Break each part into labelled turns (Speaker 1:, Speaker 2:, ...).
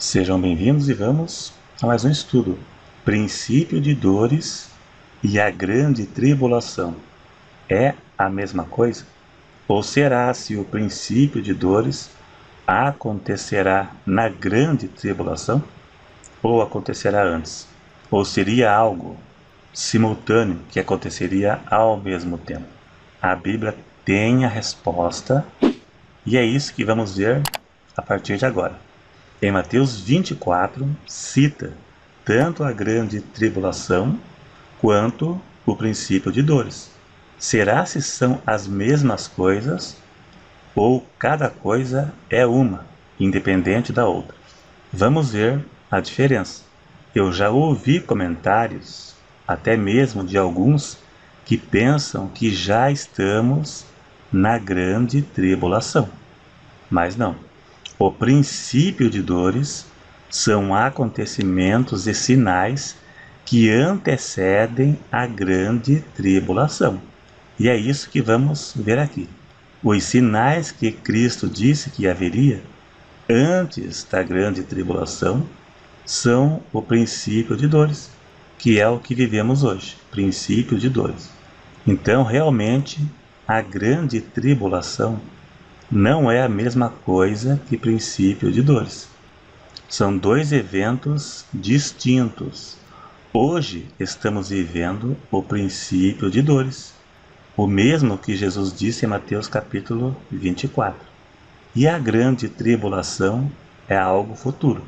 Speaker 1: Sejam bem-vindos e vamos a mais um estudo. Princípio de dores e a grande tribulação. É a mesma coisa? Ou será se o princípio de dores acontecerá na grande tribulação? Ou acontecerá antes? Ou seria algo simultâneo que aconteceria ao mesmo tempo? A Bíblia tem a resposta e é isso que vamos ver a partir de agora. Em Mateus 24, cita tanto a grande tribulação quanto o princípio de dores. Será se são as mesmas coisas ou cada coisa é uma, independente da outra? Vamos ver a diferença. Eu já ouvi comentários, até mesmo de alguns, que pensam que já estamos na grande tribulação. Mas não. O princípio de dores são acontecimentos e sinais que antecedem a grande tribulação. E é isso que vamos ver aqui. Os sinais que Cristo disse que haveria antes da grande tribulação são o princípio de dores, que é o que vivemos hoje, princípio de dores. Então, realmente, a grande tribulação não é a mesma coisa que princípio de dores. São dois eventos distintos. Hoje estamos vivendo o princípio de dores, o mesmo que Jesus disse em Mateus capítulo 24. E a grande tribulação é algo futuro.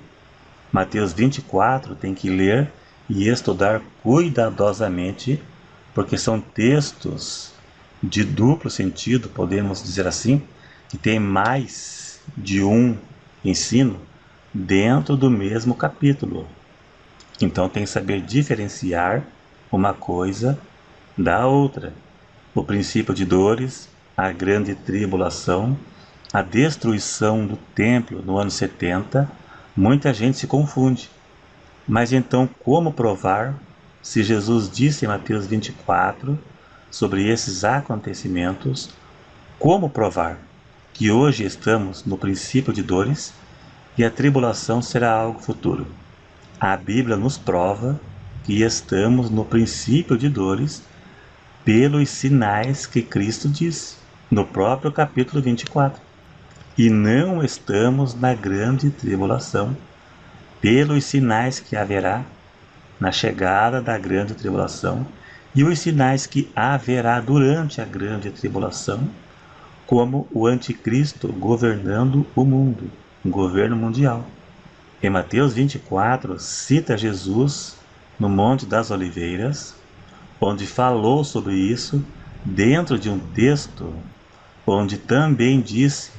Speaker 1: Mateus 24 tem que ler e estudar cuidadosamente, porque são textos de duplo sentido, podemos dizer assim, que tem mais de um ensino dentro do mesmo capítulo. Então tem que saber diferenciar uma coisa da outra. O princípio de dores, a grande tribulação, a destruição do templo no ano 70, muita gente se confunde. Mas então como provar se Jesus disse em Mateus 24 sobre esses acontecimentos? Como provar que hoje estamos no princípio de dores e a tribulação será algo futuro? A Bíblia nos prova que estamos no princípio de dores pelos sinais que Cristo disse no próprio capítulo 24. E não estamos na grande tribulação pelos sinais que haverá na chegada da grande tribulação e os sinais que haverá durante a grande tribulação, como o anticristo governando o mundo, um governo mundial. Em Mateus 24, cita Jesus no Monte das Oliveiras, onde falou sobre isso dentro de um texto onde também disse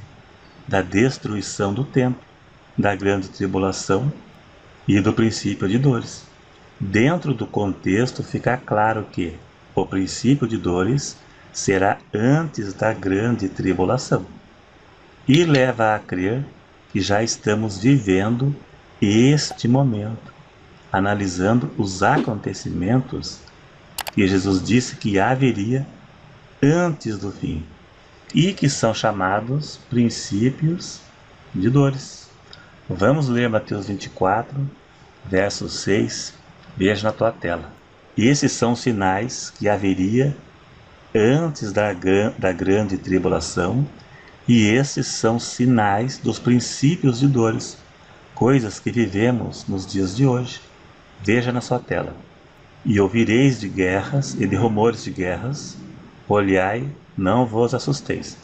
Speaker 1: da destruição do templo, da grande tribulação e do princípio de dores. Dentro do contexto fica claro que o princípio de dores será antes da grande tribulação, e leva a crer que já estamos vivendo este momento, analisando os acontecimentos que Jesus disse que haveria antes do fim, e que são chamados princípios de dores. Vamos ler Mateus 24, verso 6, veja na tua tela. Esses são os sinais que haveria antes da grande tribulação, e esses são sinais dos princípios de dores, coisas que vivemos nos dias de hoje. Veja na sua tela. E ouvireis de guerras e de rumores de guerras, olhai, não vos assusteis,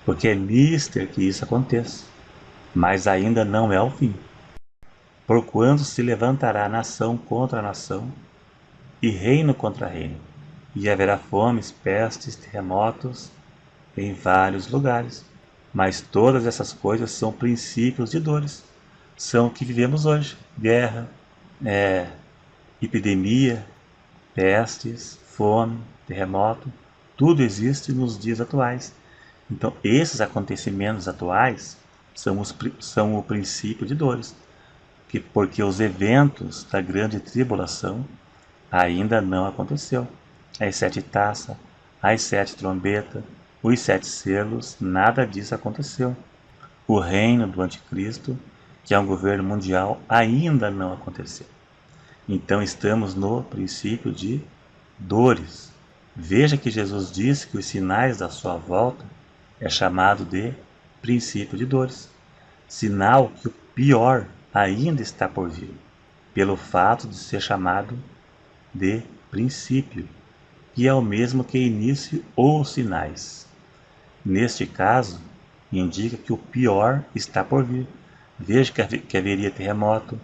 Speaker 1: porque é mister que isso aconteça, mas ainda não é o fim. Porquanto se levantará nação contra nação, e reino contra reino, e haverá fomes, pestes, terremotos em vários lugares. Mas todas essas coisas são princípios de dores, são o que vivemos hoje: guerra, epidemia, pestes, fome, terremoto, tudo existe nos dias atuais. Então esses acontecimentos atuais são o princípio de dores, porque os eventos da grande tribulação ainda não aconteceu. As 7 taças, as 7 trombetas, os 7 selos, nada disso aconteceu. O reino do anticristo que é um governo mundial, ainda não aconteceu. Então estamos no princípio de dores. Veja que Jesus disse que os sinais da sua volta é chamado de princípio de dores. Sinal que o pior ainda está por vir, pelo fato de ser chamado de princípio, que é o mesmo que início ou sinais. Neste caso, indica que o pior está por vir. Veja que haveria terremoto,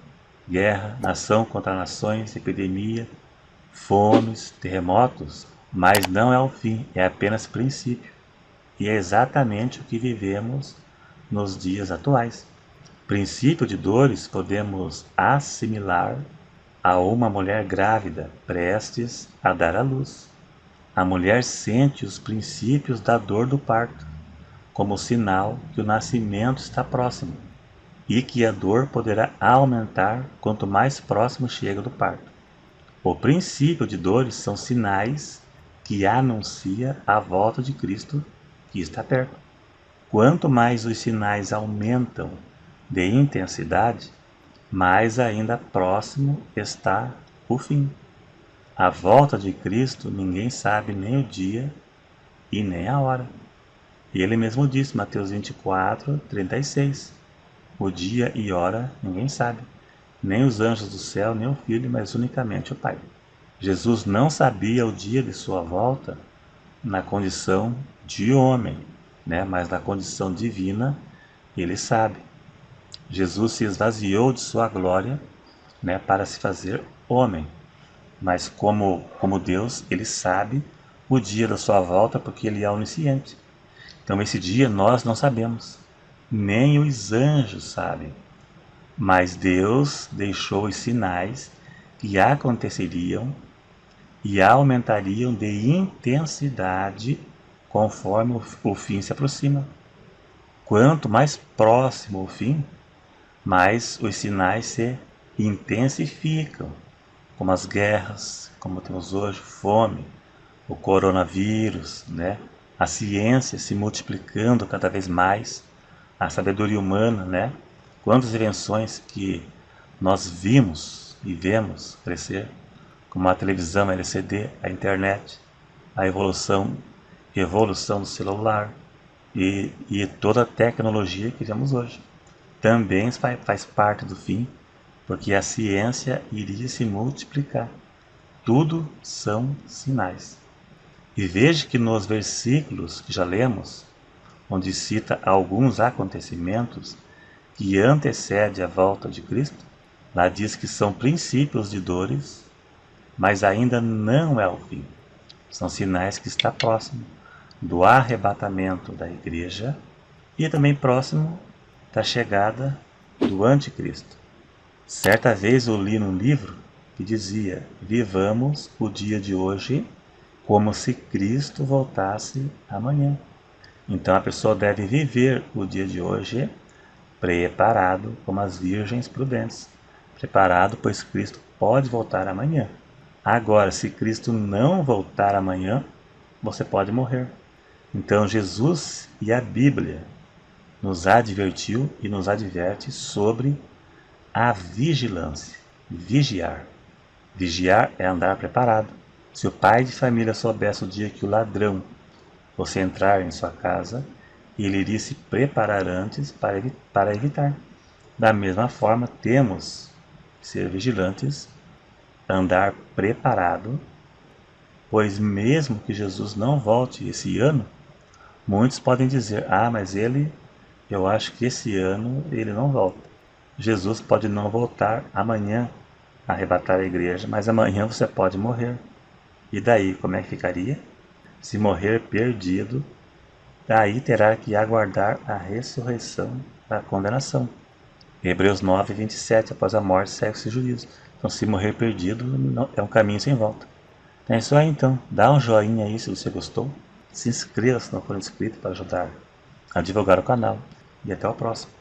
Speaker 1: guerra, nação contra nações, epidemia, fomes, terremotos, mas não é o fim, é apenas princípio. E é exatamente o que vivemos nos dias atuais. Princípio de dores podemos assimilar a uma mulher grávida prestes a dar à luz. A mulher sente os princípios da dor do parto, como sinal que o nascimento está próximo e que a dor poderá aumentar quanto mais próximo chega do parto. O princípio de dores são sinais que anuncia a volta de Cristo que está perto. Quanto mais os sinais aumentam de intensidade, mais ainda próximo está o fim. A volta de Cristo ninguém sabe nem o dia e nem a hora. E ele mesmo disse, Mateus 24, 36, o dia e hora ninguém sabe, nem os anjos do céu, nem o Filho, mas unicamente o Pai. Jesus não sabia o dia de sua volta na condição de homem, mas na condição divina ele sabe. Jesus se esvaziou de sua glória para se fazer homem. Mas como Deus, ele sabe o dia da sua volta porque ele é onisciente. Então esse dia nós não sabemos, nem os anjos sabem. Mas Deus deixou os sinais que aconteceriam e aumentariam de intensidade conforme o fim se aproxima. Quanto mais próximo o fim, mais os sinais se intensificam, como as guerras, como temos hoje, fome, o coronavírus, a ciência se multiplicando cada vez mais, a sabedoria humana, quantas invenções que nós vimos e vemos crescer, como a televisão, a LCD, a internet, a evolução do celular e toda a tecnologia que vemos hoje. Também faz parte do fim, porque a ciência iria se multiplicar. Tudo são sinais. E veja que nos versículos que já lemos, onde cita alguns acontecimentos que antecedem a volta de Cristo, lá diz que são princípios de dores, mas ainda não é o fim. São sinais que está próximo do arrebatamento da igreja e também próximo da chegada do anticristo. Certa vez eu li num livro que dizia: vivamos o dia de hoje como se Cristo voltasse amanhã. Então a pessoa deve viver o dia de hoje preparado como as virgens prudentes. Preparado, pois Cristo pode voltar amanhã. Agora, se Cristo não voltar amanhã, você pode morrer. Então Jesus e a Bíblia nos advertiu e nos adverte sobre a vigilância. Vigiar. Vigiar é andar preparado. Se o pai de família soubesse o dia que o ladrão fosse entrar em sua casa, ele iria se preparar antes para evitar. Da mesma forma, temos que ser vigilantes, andar preparado, pois mesmo que Jesus não volte esse ano, muitos podem dizer: mas eu acho que esse ano ele não volta. Jesus pode não voltar amanhã, arrebatar a igreja, mas amanhã você pode morrer. E daí, como é que ficaria? Se morrer perdido, daí terá que aguardar a ressurreição da condenação. Hebreus 9, 27, após a morte segue-se o juízo. Então, se morrer perdido, é um caminho sem volta. É isso aí, então. Dá um joinha aí se você gostou. Se inscreva se não for inscrito para ajudar a divulgar o canal. E até o próximo.